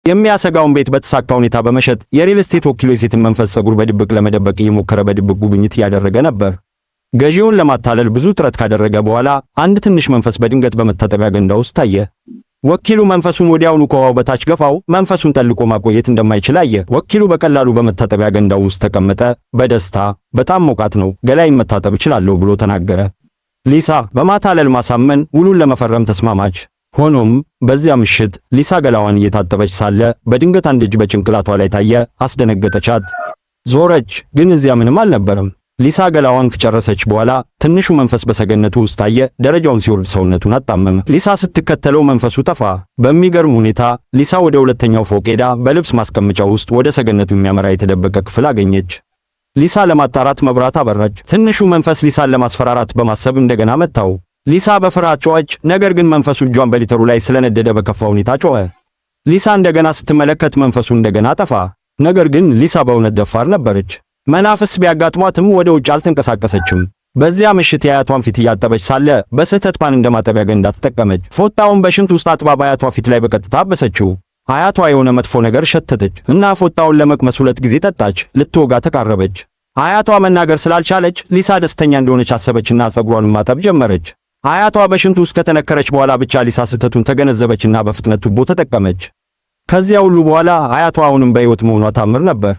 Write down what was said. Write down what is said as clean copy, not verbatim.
የሚያሰጋውን ቤት በተሳካ ሁኔታ በመሸጥ የሪል ስቴት ወኪሉ የሴትን መንፈስ ጸጉር በድብቅ ለመደበቅ እየሞከረ በድብቅ ጉብኝት እያደረገ ነበር። ገዢውን ለማታለል ብዙ ጥረት ካደረገ በኋላ አንድ ትንሽ መንፈስ በድንገት በመታጠቢያ ገንዳ ውስጥ ታየ። ወኪሉ መንፈሱን ወዲያውኑ ከውሃው በታች ገፋው። መንፈሱን ጠልቆ ማቆየት እንደማይችል አየ። ወኪሉ በቀላሉ በመታጠቢያ ገንዳው ውስጥ ተቀመጠ። በደስታ በጣም ሞቃት ነው፣ ገላይን መታጠብ እችላለሁ ብሎ ተናገረ። ሊሳ በማታለል ማሳመን ውሉን ለመፈረም ተስማማች። ሆኖም በዚያ ምሽት ሊሳ ገላዋን እየታጠበች ሳለ በድንገት አንድ እጅ በጭንቅላቷ ላይ ታየ። አስደነገጠቻት። ዞረች፣ ግን እዚያ ምንም አልነበረም። ሊሳ ገላዋን ከጨረሰች በኋላ ትንሹ መንፈስ በሰገነቱ ውስጥ ታየ። ደረጃውን ሲወርድ ሰውነቱን አጣመመ። ሊሳ ስትከተለው መንፈሱ ጠፋ። በሚገርም ሁኔታ ሊሳ ወደ ሁለተኛው ፎቅ ሄዳ በልብስ ማስቀመጫ ውስጥ ወደ ሰገነቱ የሚያመራ የተደበቀ ክፍል አገኘች። ሊሳ ለማጣራት መብራት አበራች። ትንሹ መንፈስ ሊሳን ለማስፈራራት በማሰብ እንደገና መታው። ሊሳ በፍርሃት ጮኸች። ነገር ግን መንፈሱ እጇን በሊተሩ ላይ ስለነደደ በከፋ ሁኔታ ጮኸ። ሊሳ እንደገና ስትመለከት መንፈሱ እንደገና ጠፋ። ነገር ግን ሊሳ በእውነት ደፋር ነበረች። መናፍስ ቢያጋጥሟትም ወደ ውጭ አልተንቀሳቀሰችም። በዚያ ምሽት የአያቷን ፊት እያጠበች ሳለ በስህተት ፓን እንደማጠቢያ ገንዳ ተጠቀመች። ፎጣውን በሽንት ውስጥ አጥባ በአያቷ ፊት ላይ በቀጥታ አበሰችው። አያቷ የሆነ መጥፎ ነገር ሸተተች እና ፎጣውን ለመቅመስ 2 ጊዜ ጠጣች። ልትወጋ ተቃረበች። አያቷ መናገር ስላልቻለች ሊሳ ደስተኛ እንደሆነች አሰበችና ጸጉሯን ማጠብ ጀመረች። አያቷ በሽንት ውስጥ ከተነከረች በኋላ ብቻ ሊሳ ስህተቱን ተገነዘበችና በፍጥነት ቱቦ ተጠቀመች። ከዚያ ሁሉ በኋላ አያቷ አሁንም በሕይወት መሆኗ ታምር ነበር።